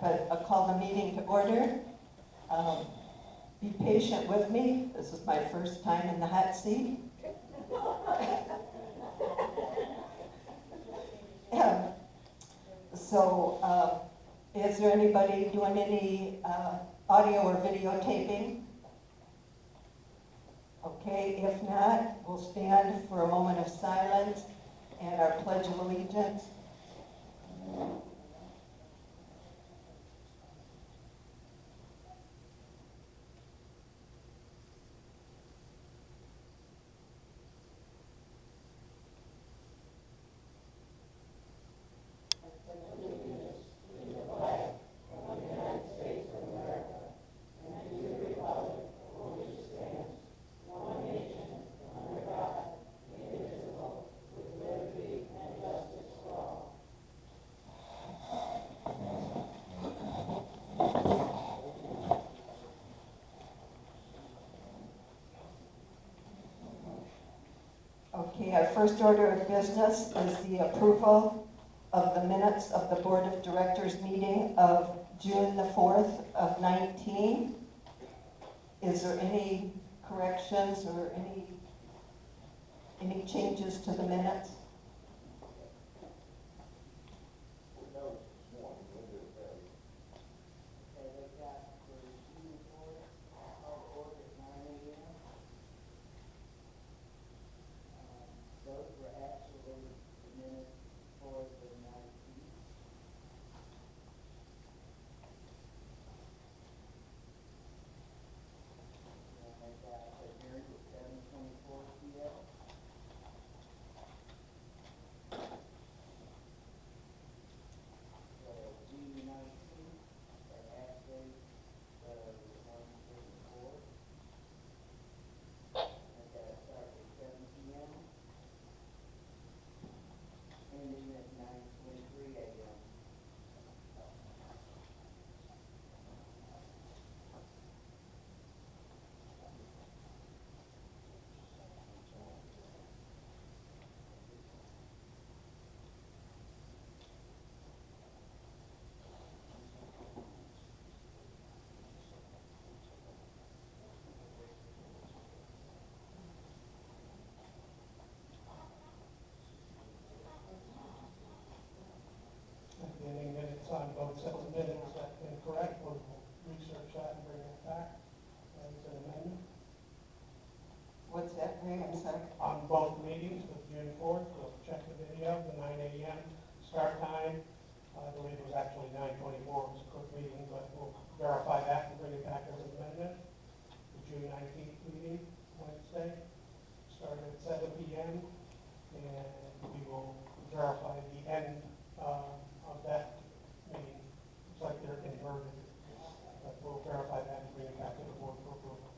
that, but I'll call the meeting to order. Be patient with me. This is my first time in the hot seat. Is there anybody doing any audio or videotaping? Okay, if not, we'll stand for a moment of silence and our Pledge of Allegiance. Okay, our first order of business is the approval of the minutes of the Board of Directors meeting of June the 4th of 19. Is there any corrections or any changes to the minutes? Getting minutes on both sets of minutes that incorrect, we'll research that and bring it back as an amendment. What's that, Ray? I'm sorry. On both meetings with June 4th, we'll check the video, the 9 a.m. start time. I believe it was actually 9:24, it was a quick meeting, but we'll verify that and bring it back as an amendment. The June 19th meeting, Wednesday, started at 7 p.m. and we will verify the end of that meeting. It's like they're inverted, but we'll verify that and bring it back to the board for approval.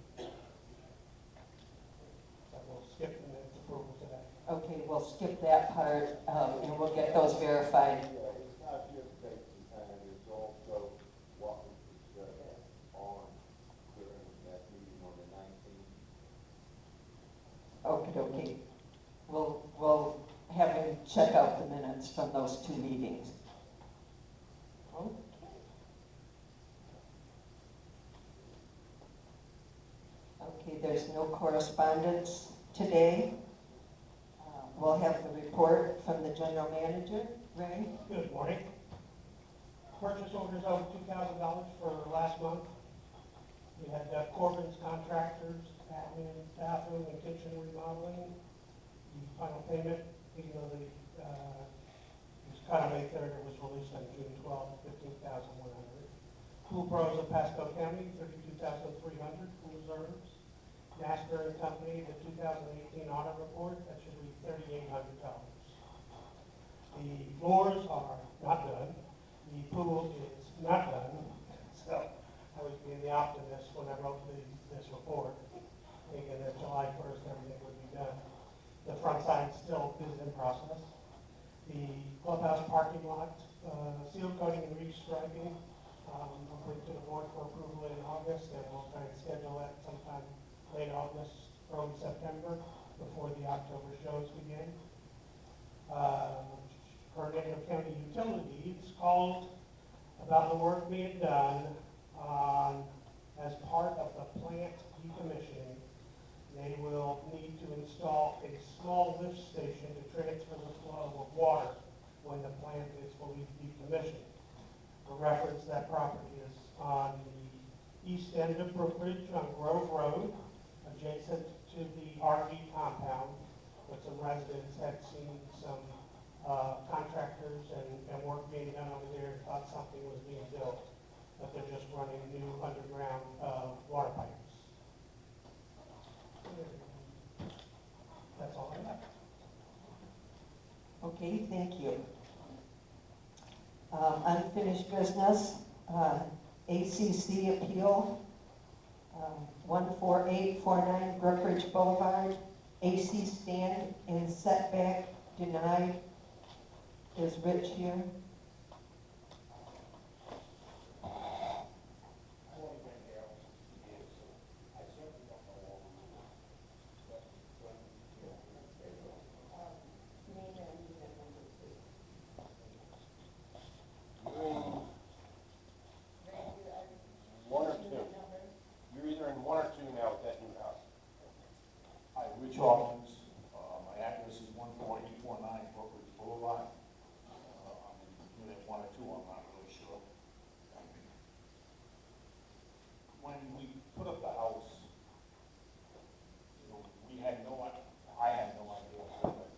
So we'll skip the minutes approval today. Okay, we'll skip that part and we'll get those verified. Yeah, it's not just dates and time, it's also what was discussed on during that meeting on the 19th. Okay. We'll have him check out the minutes from those two meetings. Okay, there's no correspondence today. We'll have the report from the general manager. Ray? Good morning. Purchase orders over $2,000 for last month. We had Corbin's Contractors, admin, bathroom, and kitchen remodeling. The final payment, even though it was cut on May 3rd, it was released on June 12th, $15,100. Pool Pros of Pasco County, $32,300 from reserves. Nasper and Company, the 2018 audit report, that should be $3,800. The floors are not done. The pool is not done. So I was being the optimist when I wrote this report, thinking that July 1st everything would be done. The front side still is in process. The clubhouse parking lot, seal coating and restriping, I'll bring to the board for approval in August, and we'll try and schedule that sometime late August, early September, before the October shows begin. Tornado County Utilities called about the work being done on, as part of the plant decommissioning. They will need to install a small lift station to transfer the flow of water when the plant is fully decommissioned. For reference, that property is on the east end of Brookridge on Grove Road, adjacent to the RV compound, but some residents had seen some contractors and work being done over there, and thought something was being built, but they're just running new underground water pipes. That's all I have. Okay, thank you. Unfinished business, ACC appeal, 14849 Brookridge Boulevard, AC stand and setback denied. Is Rich here? One or two. You're either in one or two now with that new house. Hi, Rich Hawkins. My address is 14849 Brookridge Boulevard. I'm in unit 1 or 2, I'm not really sure. When we put up the house, we had no, I had no idea what the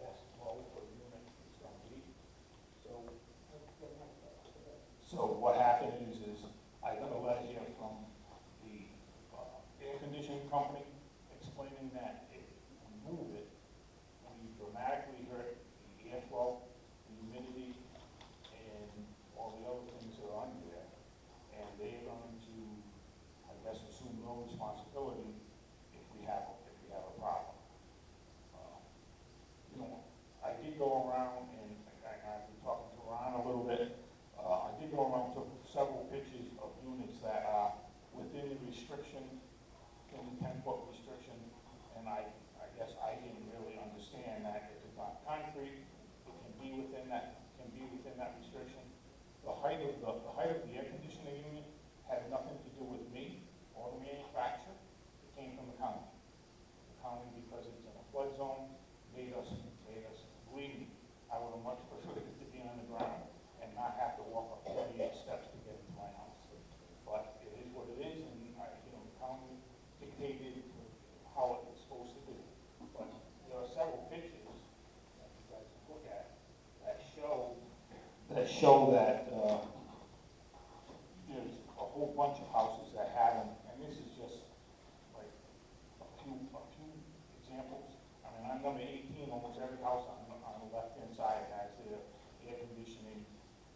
best flow for the unit was going to be. So what happened is I got a letter here from the air conditioning company explaining that if we move it, we dramatically hurt the airflow, the humidity, and all the other things that are under there. And they're going to, I guess, assume no responsibility if we have a problem. I did go around and I've been talking to Ron a little bit. I did go around, took several pictures of units that are within the restriction, in the 10-foot restriction, and I guess I didn't really understand that if it's not concrete, it can be within that restriction. The height of the air conditioning unit had nothing to do with me or the manufacturer. It came from the county. The county, because it's in a flood zone, made us bleed. I would have much preferred it to be on the ground and not have to walk up 48 steps to get into my house. But it is what it is, and the county dictated how it was supposed to be. But there are several pictures that you guys can look at that show that there's a whole bunch of houses that have them, and this is just like a few examples. I mean, on number 18, almost every house on the left-hand side has their air conditioning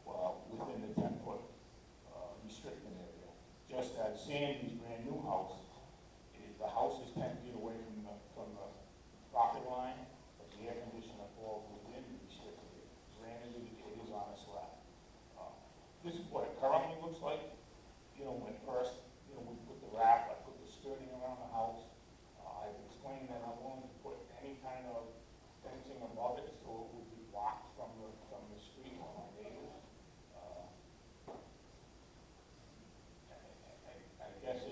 within the 10-foot restricted area. Just as Sandy's brand new house, the house is 10 feet away from the property line, but the air conditioner falls within the restricted area. Granted, it is on a slab. This is what it currently looks like. When first, we put the wrap, I put the skirting around the house. I've explained that I'm willing to put any kind of fencing above it so it would be blocked from the street or my neighbors. I guess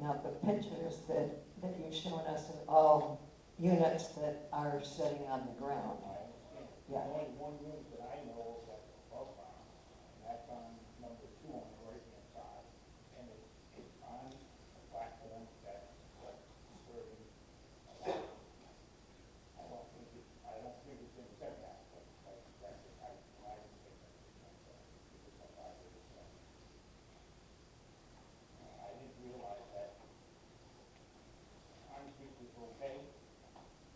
out the pictures that you've shown us of all units that are sitting on the ground. I understand. Yeah. There's only one unit that I know of that's above ground, and that's on number 2 on the right-hand side. And it's on a platform that's disturbing. I don't think it's in setback, but that's it. I would say that. It's up by the setback. I didn't realize that. Concrete was okay,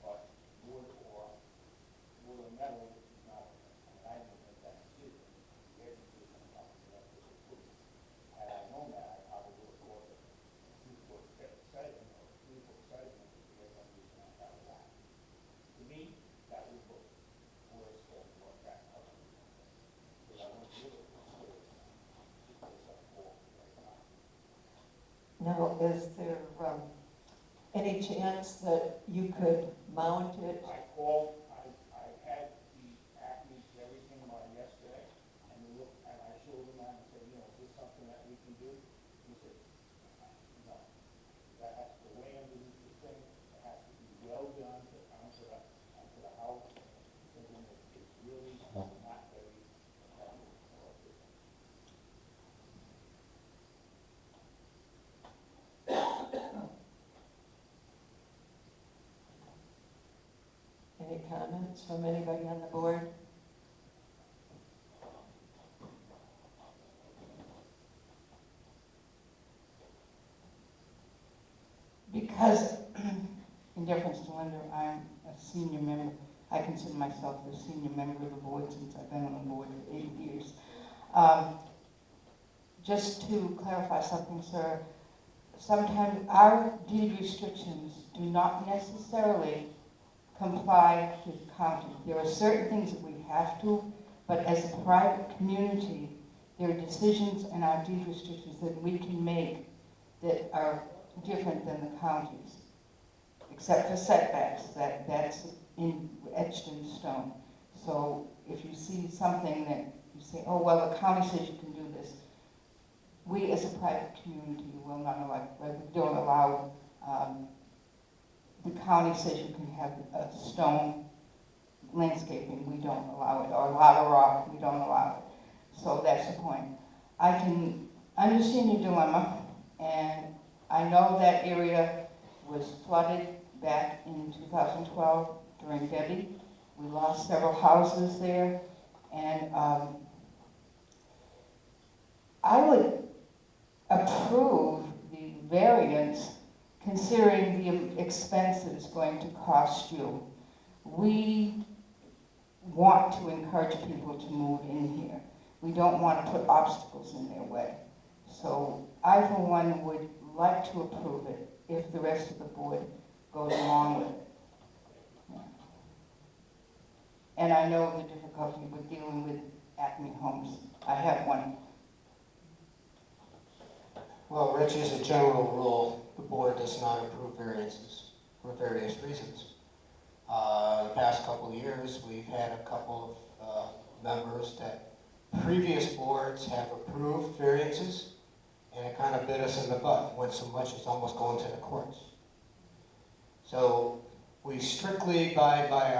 but wood or metal is not, I didn't make that decision. The agency is going to come to that with the food. Had I known that, I probably would have thought that 2-foot setting or 3-foot setting would be the only reason I have that. To me, that would look worse than what that color is. Because I wouldn't give it it's up for right now. Now, is there any chance that you could mount it? I called, I had the Acme's everything by yesterday, and I showed him that and said, is this something that we can do? He said, no, that has to lay underneath the thing, it has to be well done onto the house, and it's really not very effective or efficient. Any comments from anybody on the board? Because, in deference to Linda, I'm a senior member. I consider myself a senior member of the board since I've been on the board for 8 years. Just to clarify something, sir, sometimes our deed restrictions do not necessarily comply with the county. There are certain things that we have to, but as a private community, there are decisions in our deed restrictions that we can make that are different than the county's, except for setbacks, that's etched in stone. So if you see something that you say, oh, well, the county says you can do this, we as a private community will not allow, we don't allow, the county says you can have a stone landscaping, we don't allow it, or lava rock, we don't allow it. So that's the point. I can understand your dilemma, and I know that area was flooded back in 2012 during Debbie. We lost several houses there, and I would approve the variance considering the expense that it's going to cost you. We want to encourage people to move in here. We don't want to put obstacles in their way. So I, for one, would like to approve it if the rest of the board goes along with it. Yeah. And I know the difficulty with dealing with Acme homes. I have one. Well, Rich, as a general rule, the board does not approve variances for various reasons. The past couple of years, we've had a couple of members that previous boards have approved variances, and it kind of bit us in the butt, went so much as almost going to the courts. So we strictly abide by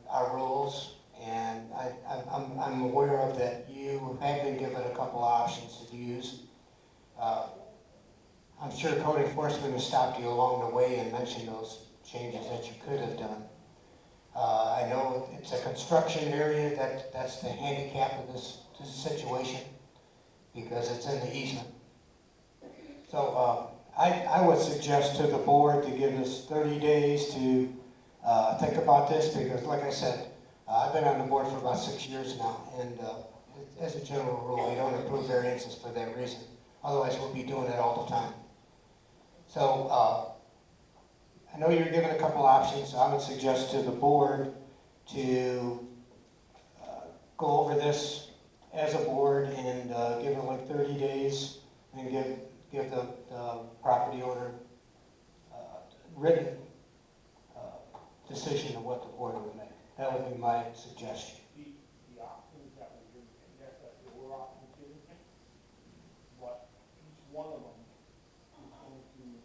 our rules, and I'm aware of that you have been given a couple options to use. I'm sure code enforcement has stopped you along the way and mentioned those changes that you could have done. I know it's a construction area, that's the handicap of this situation, because it's in the easement. So I would suggest to the board to give us 30 days to think about this, because like I said, I've been on the board for about 6 years now, and as a general rule, we don't approve variances for that reason. Otherwise, we'll be doing it all the time. So I know you're given a couple options, so I would suggest to the board to go over this as a board and give it like 30 days and give the property owner written decision of what the board would make. That would be my suggestion. The options that were given, yes, there were options given, but each one of them is going to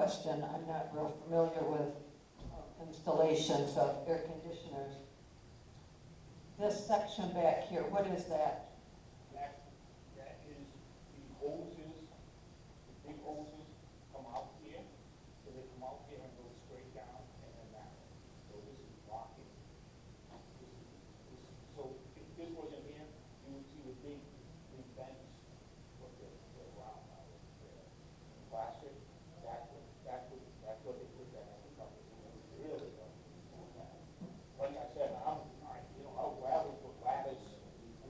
question. I'm not real familiar with installations of air conditioners. This section back here, what is that? That is the hoses, the big hoses come out here, so they come out here and go straight down and then that way. So this is blocking. So if this wasn't here, you would see the big vents, what they're round out there. Plastic, that's what they put that on the cover. Really, like I said, I'll gladly put ladders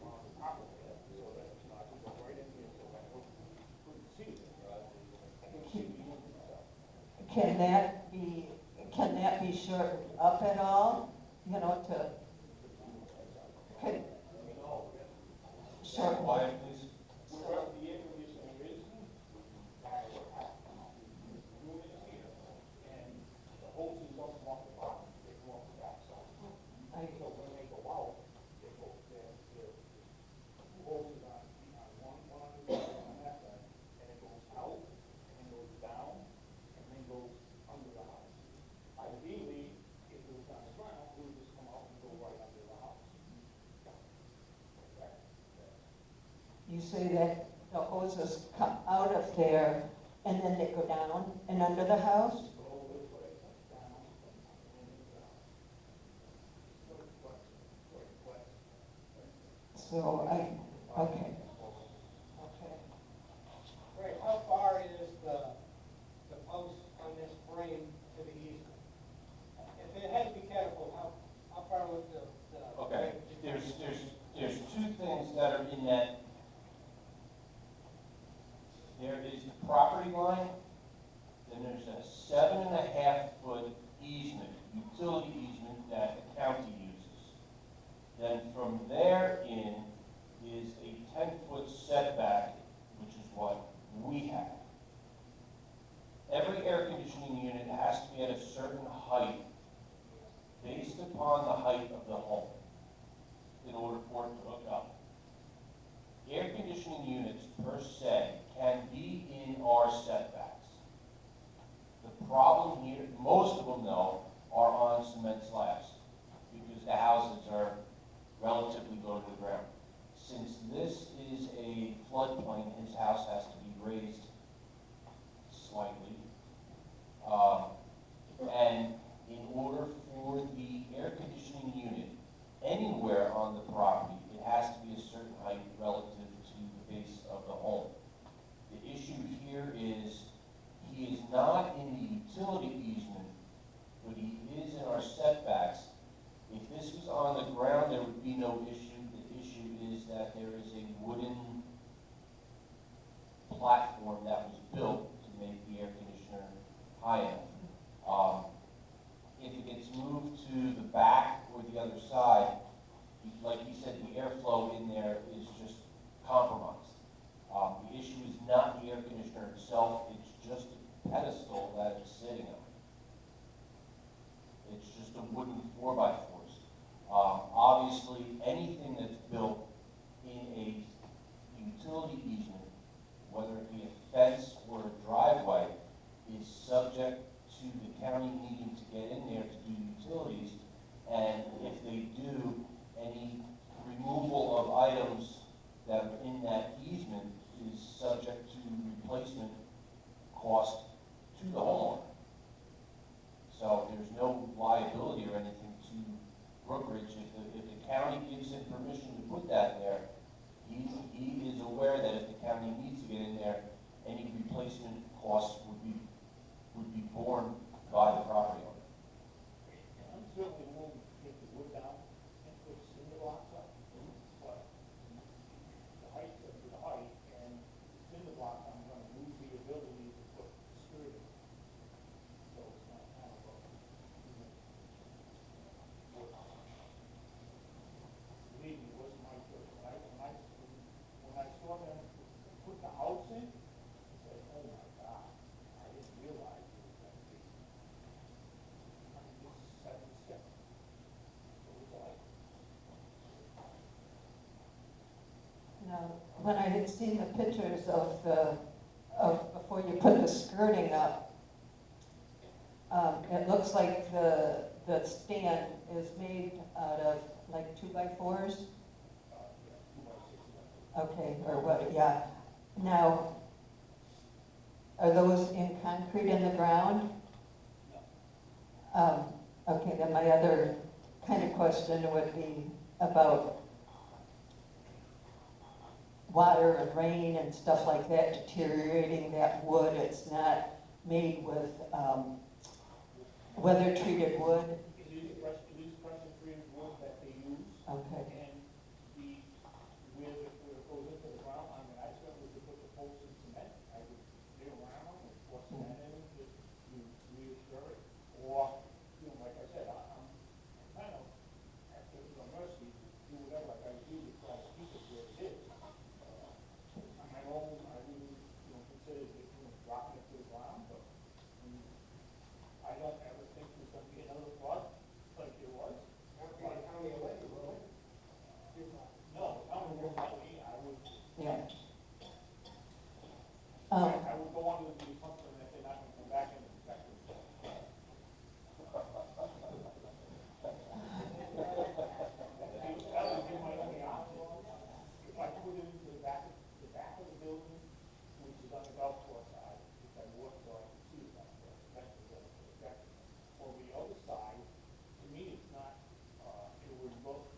on the top of it, so that, I can go right in here, so that I couldn't see it. I can see the unit itself. Can that be shortened up at all? You know, could shorten. Quiet, please. Wherever the air conditioner is, that's what happens. The unit is here, and the hoses don't come off the bottom, they come off the backside. So when they go out, they go, they're two hoses on one on the other, on that side, and it goes out, and then goes down, and then goes under the house. Ideally, if it was on the ground, it would just come out and go right under the house. You say that the hoses come out of there and then they go down and under the house? Go this way, down, and then down. So okay. Okay. Right, how far is the post on this frame to the easement? If it had to be careful, how far would the Okay, there's two things that are in that. There is the property line, then there's a 7.5-foot easement, utility easement that the county uses. Then from there in is a 10-foot setback, which is what we have. Every air conditioning unit has to be at a certain height based upon the height of the home in order for it to hook up. Air conditioning units per se can be in our setbacks. The problem here, most of them though, are on cement slabs because the houses are relatively low to the ground. Since this is a floodplain, his house has to be raised slightly. And in order for the air conditioning unit anywhere on the property, it has to be a certain height relative to the base of the home. The issue here is he is not in the utility easement, but he is in our setbacks. If this was on the ground, there would be no issue. The issue is that there is a wooden platform that was built to make the air conditioner high enough. If it gets moved to the back or the other side, like he said, the airflow in there is just compromised. The issue is not the air conditioner itself, it's just a pedestal that it's sitting on. It's just a wooden 4x4s. Obviously, anything that's built in a utility easement, whether it be a fence or a driveway, is subject to the county needing to get in there to do utilities. And if they do, any removal of items that are in that easement is subject to replacement cost to the homeowner. So there's no liability or anything to Brookridge. If the county gives him permission to put that there, he is aware that if the county needs to get in there, any replacement costs would be borne by the property owner. And I'm certainly willing to take the wood down and put cinder blocks up, but the height of the height and cinder blocks, I'm gonna lose the ability to put skirting. So it's not kind of a, believe me, it wasn't my choice. When I saw them put the house in, I said, oh my God, I didn't realize it was gonna be. This 7 steps. So it's like, Now, when I had seen the pictures of before you put the skirting up, It looks like the stand is made out of like 2x4s. Okay, or what, yeah. Now, are those in concrete in the ground? Okay, then my other kind of question would be about water and rain and stuff like that deteriorating that wood. It's not made with weather-treated wood. It is pressure treated wood that they use. Okay. And where it goes into the ground, I mean, I certainly could put the posts in cement, I would dig around and pour cement in it, just to reassure it. Or, you know, like I said, I'm kind of at the mercy, do whatever I gotta do to try to keep it where it is. On my own, I wouldn't, consider it, dropping it to the ground, but, I don't ever think there's gonna be another flood like there was. No, I would, I would, Yeah. I would go on with the assumption that they're not gonna come back and inspect it. That would be my only option. If I put it into the back of the building, which is on the golf course side, which I walk so I can see it back there, that's the building, exactly. On the other side, to me, it's not, it would look,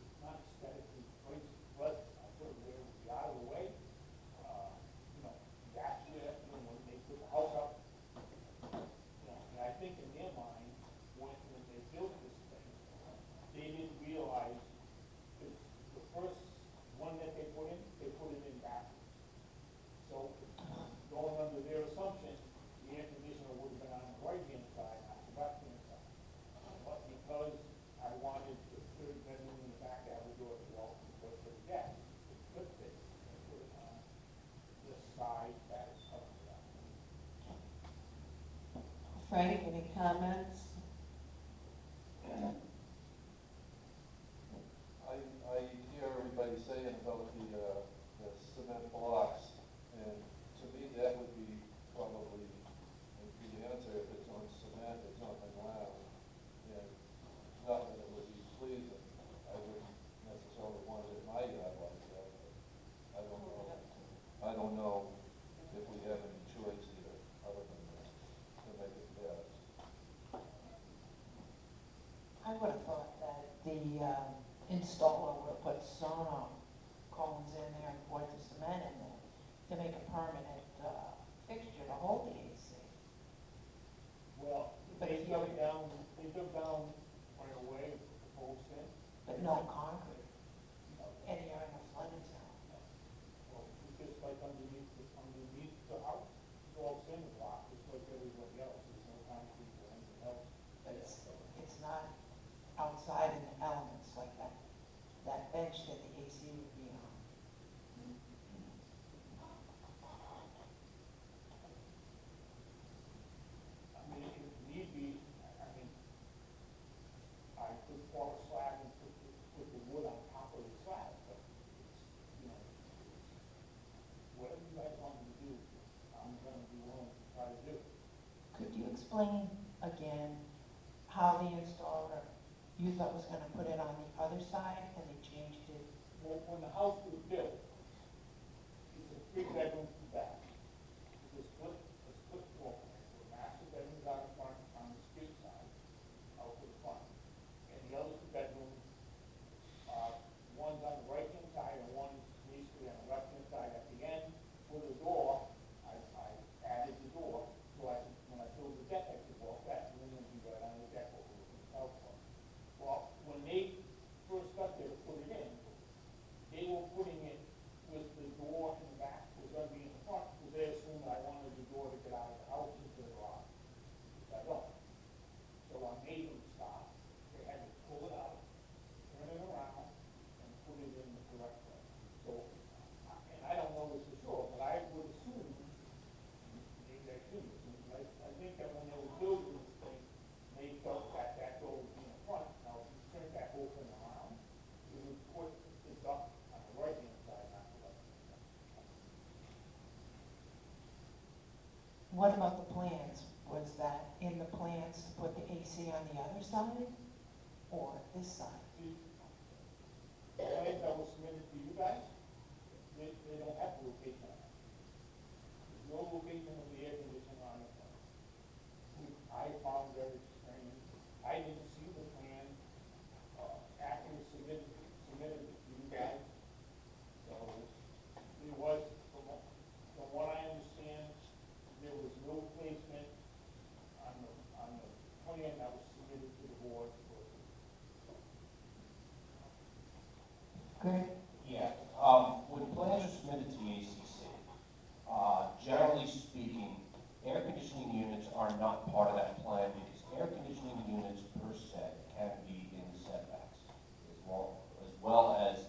it's not aesthetically great, but I put it where it would be out of the way. That's where, when they put the house up, and I think in their mind, when they built this thing, they didn't realize, because the first one that they put it in backwards. So, going under their assumption, the air conditioner would have been on the right-hand side, not the left-hand side. But because I wanted the third bedroom in the back to have a door to go out and go to the gas, it flipped it and put it on this side that is covered up. Frank, any comments? I hear everybody saying about the cement blocks, and to me, that would be probably the answer. If it's on cement, it's on the ground, and not that it would be pleasing. I wouldn't necessarily want it in my yard like that, but I don't know. I don't know if we have any choice here other than that to make it best. I would have thought that the installer would have put sono cones in there and poured the cement in there to make a permanent fixture to hold the AC. Well, But they if dug you- down right away, the post in. But no concrete. And you're in a flooded zone. Well, it's just like underneath the house, it's all cinder block, just like everybody else, there's no concrete or anything else. But it's not outside in the elements like that bench that the AC would be on. I mean, if need be, I mean, I could pour a slab and put the wood on top of the slab, but it's, whatever you guys want me to do, I'm gonna be willing to try to do. Could you explain again how the installer, you thought was gonna put it on the other side and they changed it? Well, when the house was built, it's a three-bedroom back. It's a split floor plan, so the master bedroom's out in front on the street side, out to the front. And the other two bedrooms, one's on the right-hand side and one needs to be on the left-hand side. At the end, for the door, I added the door, so when I build the deck, I could walk back, and then be right on the deck over the house. Well, when they first got there to put it in, they were putting it with the door in the back was gonna be in the front, because they assumed I wanted the door to get out of the house into the garage, which I don't. So I made them stop, they had to pull it out, turn it around, and put it in the correct way. So, and I don't know this for sure, but I would assume, maybe I shouldn't assume, but I think that when they were building this thing, they felt that that door would be in the front. Now, if you turn that whole thing around, it would put it up on the right-hand side, not the left-hand side. What about the plans? Was that in the other side or this side? The plans that were submitted to you guys, they don't have a location on it. There's no location of the air conditioner on the plan. I found very strange. I didn't see the plan, after it was submitted to you guys. So, there was, from what I understand, there was no placement on the plan that was submitted to the board. Good. Yeah, when plans are submitted to the ACC, generally speaking, air conditioning units are not part of that plan because air conditioning units per se can be in setbacks as well as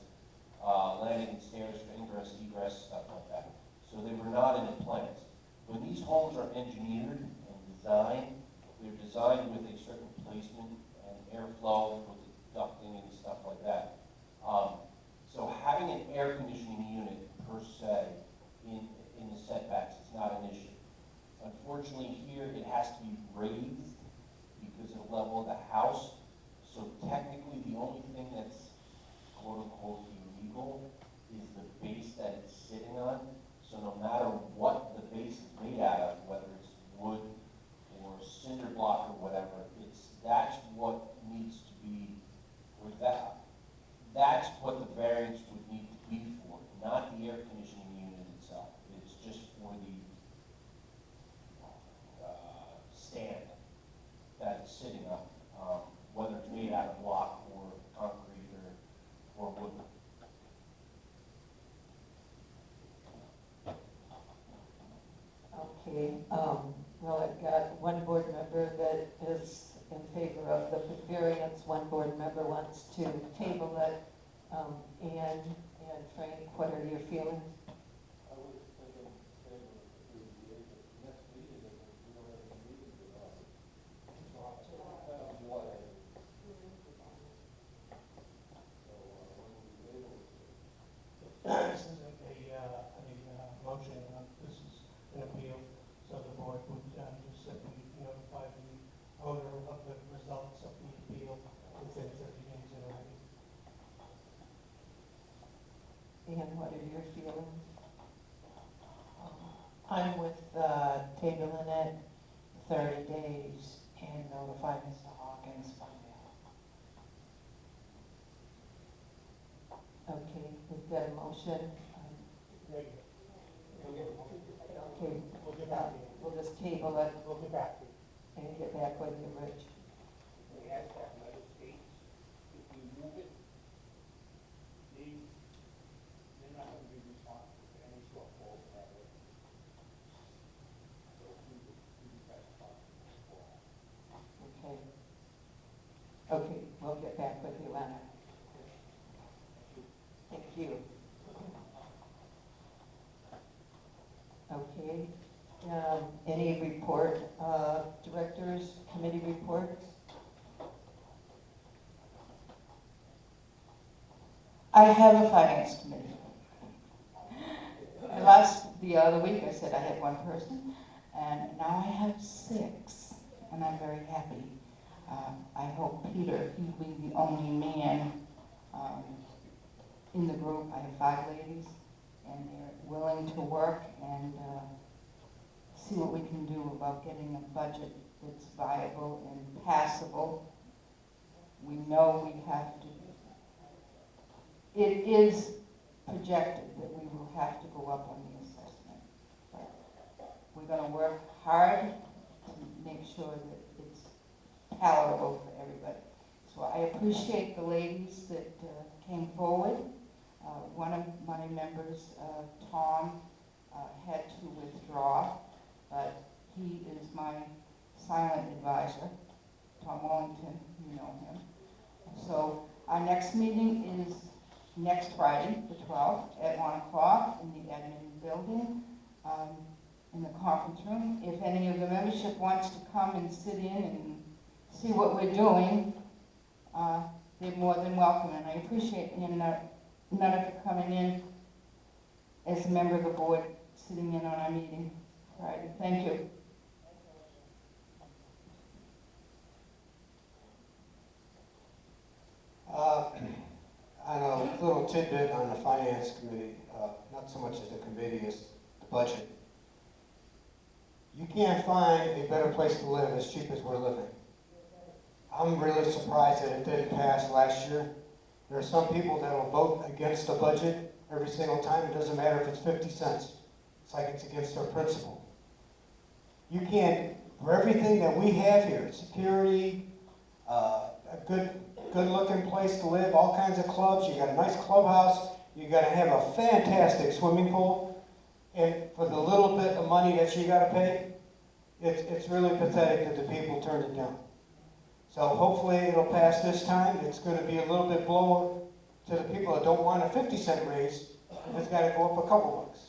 landing stairs for ingress, egress, stuff like that. So they were not in the plans. When these homes are engineered and designed, they're designed with a certain placement and airflow with the ducting and stuff like that. So having an air conditioning unit per se in the setbacks is not an issue. Unfortunately here it has to be raised because of the level of the house. So technically the only thing that's quote unquote illegal is the base that it's sitting on. So no matter what the base is made out of, whether it's wood or cinder block or whatever, that's what needs to be, or that's what the variance would need to be for, not the air conditioning unit itself. It's just for the stand that it's sitting on, whether it's made out of block or concrete or wood. Okay, well, I've got one board member that is in favor of the variance, one board member wants to table it. Ann and Frank, what are your feelings? I was thinking, next meeting, if we don't have any meetings at all. July. So, when we be able to. This isn't a motion, this is an appeal, so the board would just simply notify the owner of the results of the appeal within 30 days in writing. Ann, what are your feelings? I'm with tabling it 30 days and notify Mr. Hawkins by mail. Okay, we've got a motion. Great. Okay, We'll get back to you. we'll just table it We'll get back to you. and get back with you, Rich. We asked that letter states, if we move it, they're not gonna be responsible for any shortfalls in that area. So we specify. Okay. Okay, we'll get back with you on it. Thank you. Okay, any report, directors, committee reports? I have a finance committee. The other week I said I had one person, and now I have 6, and I'm very happy. I hope Peter, he'll be the only man in the group. I have 5 ladies, and they're willing to work and see what we can do about getting a budget that's viable and passable. We know we have to, it is projected that we will have to go up on the assessment. But we're going to work hard to make sure that it's palatable for everybody. So I appreciate the ladies that came forward. One of my members, Tom, had to withdraw, but he is my silent advisor, Tom Wellington, you know him. So our next meeting is next Friday, the 12th, at 1 o'clock in the admin building, in the conference room. If any of the membership wants to come and sit in and see what we're doing, they're more than welcome. And I appreciate Netta for coming in as a member of the board, sitting in on our meeting Friday. Thank you. On a little tidbit on the finance committee, not so much as the committee as the budget. You can't find a better place to live as cheap as we're living. I'm really surprised that it didn't pass last year. There are some people that will vote against the budget every single time. It doesn't matter if it's 50 cents. It's like it's against their principle. You can't, for everything that we have here, security, a good looking place to live, all kinds of clubs, you got a nice clubhouse, you gotta have a fantastic swimming pool, and for the little bit of money that you gotta pay, it's really pathetic that the people turned it down. So hopefully it'll pass this time. It's gonna be a little bit blower to the people that don't want a 50-cent raise, if it's gotta go up a couple bucks.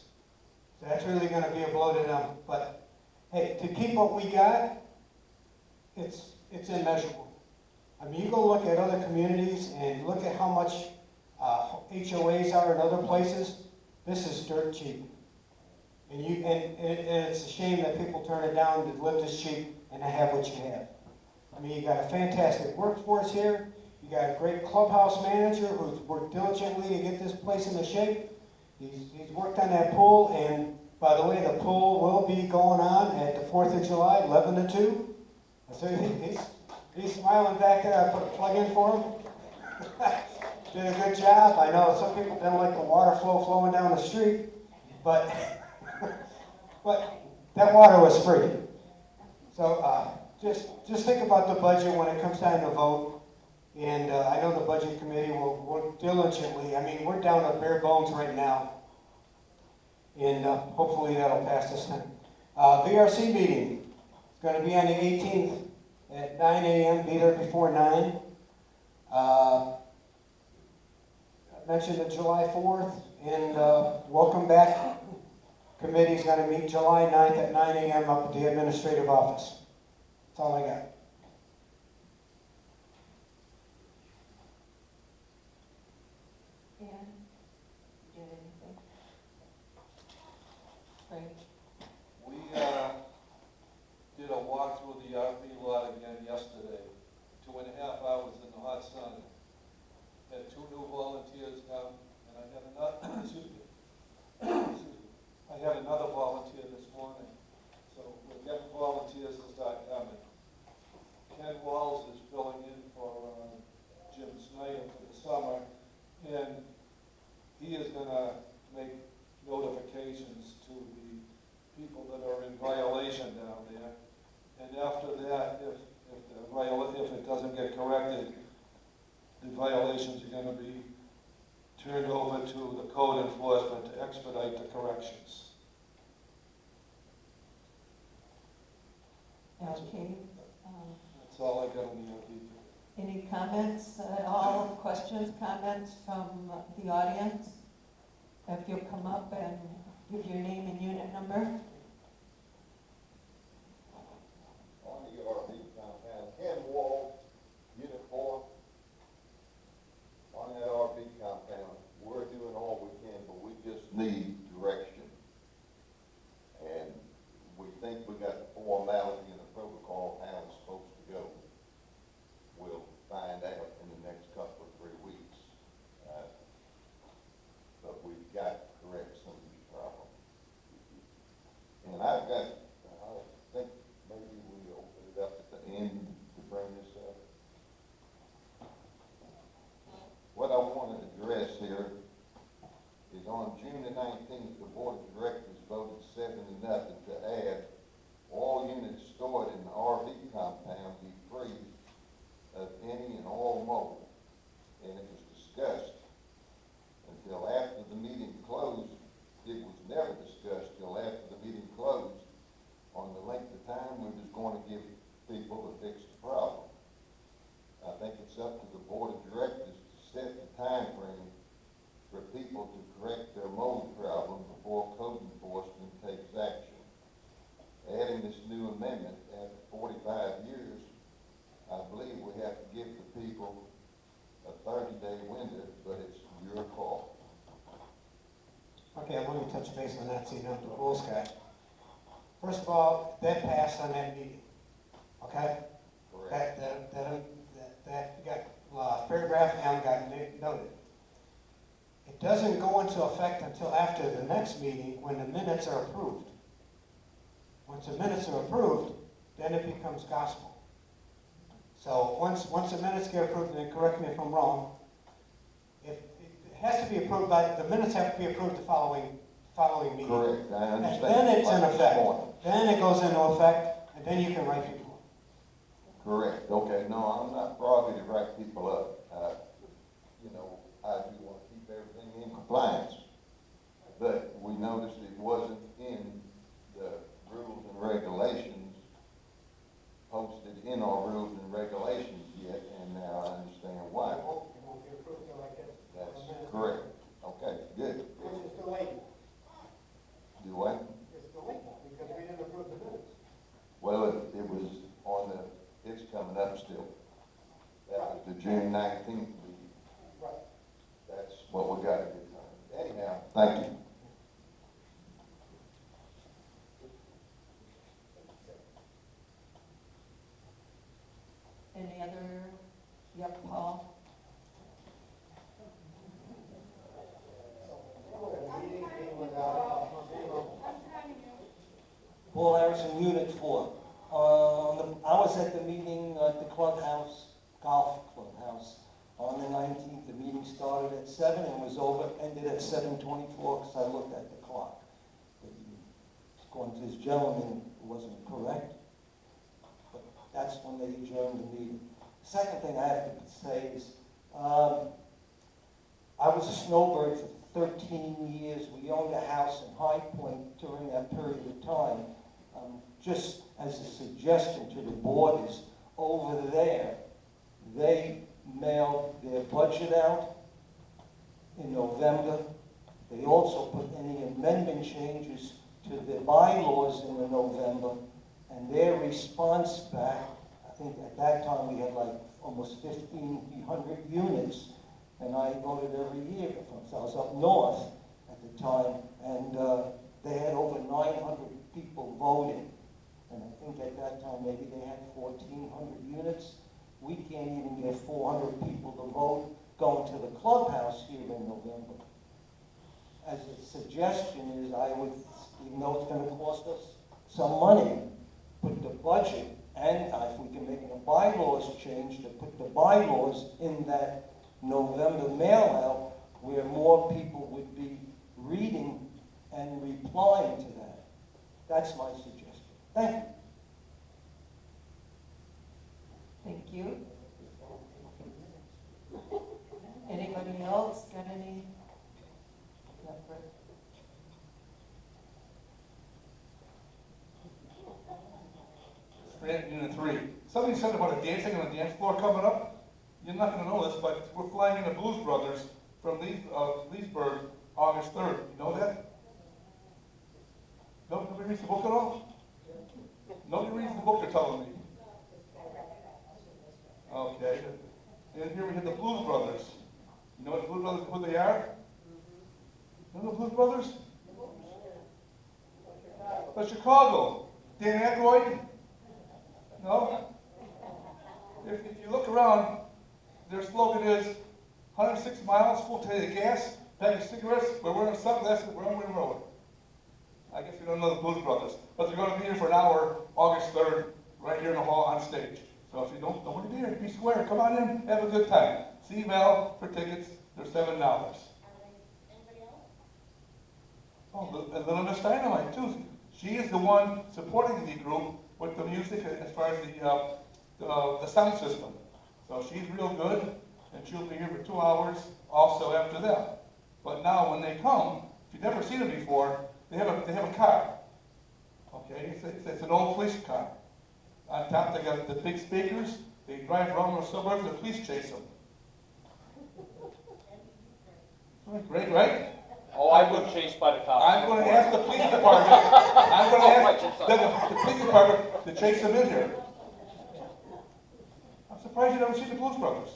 So that's really gonna be a blow to them. But hey, to keep what we got, it's immeasurable. I mean, you go look at other communities and look at how much HOAs are in other places. This is dirt cheap. And it's a shame that people turn it down to live this cheap and to have what you have. I mean, you got a fantastic workforce here. You got a great clubhouse manager who's worked diligently to get this place into shape. He's worked on that pool, and by the way, the pool will be going on at the 4th of July, 11 to 2. So he's smiling back there. I put a plug in for him. Did a good job. I know some people didn't like the water flow flowing down the street, but that water was free. So just think about the budget when it comes time to vote. And I know the budget committee will work diligently. I mean, we're down to bare bones right now. And hopefully that'll pass this time. VRC meeting is going to be on the 18th at 9 a.m. Be there before 9. I mentioned the July 4th. And welcome back. Committee's going to meet July 9th at 9 a.m. up at the administrative office. That's all I got. Ann, you got anything? Frank? We did a walk through the RV lot again yesterday, 2.5 hours in the hot sun. Had 2 new volunteers come, and I had another, excuse me, I had another volunteer this morning. So we're getting volunteers to start coming. Ken Walls is filling in for Jim Snyder for the summer, and he is going to make notifications to the people that are in violation down there. And after that, if it doesn't get corrected, the violations are going to be turned over to the code enforcement to expedite the corrections. Okay. That's all I got on the RV. Any comments at all, questions, comments from the audience? If you'll come up and give your name and unit number. On the RV compound, Ken Wall, Unit 4. On that RV compound, we're doing all we can, but we just need direction. And we think we got the formality and the protocol how it's supposed to go. We'll find out in the next couple of 3 weeks. But we've got to correct some of these problems. And I've got, I think maybe we open it up at the end to bring this up. What I want to address here is on June the 19th, the Board of Directors voted 7-0 to add all units stored in the RV compound be free of any and all mold. And it was discussed until after the meeting closed. It was never discussed till after the meeting closed on the length of time we was going to give people to fix the problem. I think it's up to the Board of Directors to set the time frame for people to correct their mold problem before code enforcement takes action. Adding this new amendment after 45 years, I believe we have to give the people a 30-day window, but it's your call. Okay, I want to touch base on that so you don't have to bull sky. First of all, that passed on that meeting, okay? Correct. That got paragraph M got noted. It doesn't go into effect until after the next meeting when the minutes are approved. Once the minutes are approved, then it becomes gospel. So once the minutes get approved, and correct me if I'm wrong, it has to be approved the minutes have to be approved the following meeting. Correct, I And understand. then it's in Like this effect. morning. Then it goes into effect, and then you can write people. Correct, okay, no, I'm not froggy to write people up. You know, I do want to keep everything in compliance. But we noticed it wasn't in the rules and regulations, posted in our rules and regulations yet, and now I understand why. It won't be approved till I get. That's correct. Okay, good. Which is delayed. Do what? It's delayed now because we didn't approve the minutes. Well, it was on it's coming up still. That was the June 19th meeting. Right. That's what we got to get done. Anyhow, thank you. Any other, yep, Paul? Paul Harrison, Unit 4. I was at the meeting at the clubhouse, golf clubhouse, on the 19th. The meeting started at 7 and was over, ended at 7:24 because I looked at the clock. According to this gentleman, it wasn't correct, but that's when they adjourned the meeting. Second thing I have to say is, I was a snowbird for 13 years. We owned a house in High Point during that period of time. Just as a suggestion to the board is, over there, they mailed their budget out in November. They also put any amendment changes to the bylaws in the November, and their response back, I think at that time we had like almost 1,500 units, and I voted every year, so I was up north at the time, and they had over 900 people voting. And I think at that time, maybe they had 1,400 units. We can't even get 400 people to vote going to the clubhouse here in November. As a suggestion is, I would, even though it's gonna cost us some money, put the budget, and if we can make a bylaws change, to put the bylaws in that November mail out, where more people would be reading and replying to that. That's my suggestion. Thank you. Thank you. Anybody else got any? Yeah, Brett. Grant Unit 3. Somebody said about a dancing on the dance floor coming up. You're not going to know this, but we're flying in the Blues Brothers from Leesburg August 3rd. You know that? Nobody reads the book at all? Nobody reads the book, they're telling me. Okay. And here we have the Blues Brothers. You know what the Blues Brothers, who they are? You know the Blues Brothers? But Chicago. Dan Aykroyd? No? If you look around, their slogan is 106 miles, full tank of gas, pack of cigarettes, we're wearing sunglasses, we're on the road. I guess you don't know the Blues Brothers, but they're going to be here for an hour, August 3rd, right here in the hall on stage. So if you don't want to be here, be square, come on in, have a good time. See Val for tickets, they're $7. Anybody else? Oh, and Little Miss Dynamite too. She is the one supporting the group with the music as far as the sound system. So she's real good, and she'll be here for 2 hours also after that. But now when they come, if you've never seen them before, they have a car. Okay, it's an old police car. On top they got the big speakers. They drive around the suburbs, the police chase them. Great, right? Oh, I've been chased by the cops. I'm going to ask the police department. I'm going to ask the police department to chase them in here. I'm surprised you never seen the Blues Brothers.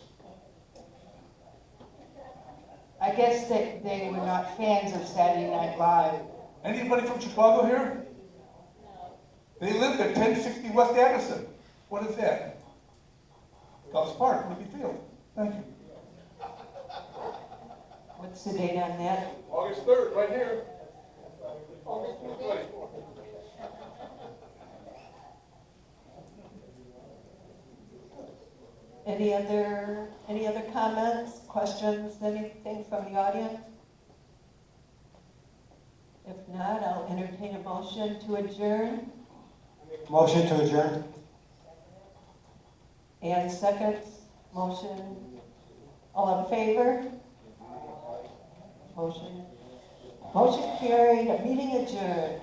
I guess they were not fans of Saturday Night Live. Anybody from Chicago here? They lived at 1060 West Addison. What is that? Cubs Park, Ruby Field. Thank you. What's the date on that? August 3rd, right here. Any other comments, questions, anything from the audience? If not, I'll entertain a motion to adjourn. Motion to adjourn? And second, motion, all in favor? Motion carried, a meeting adjourned.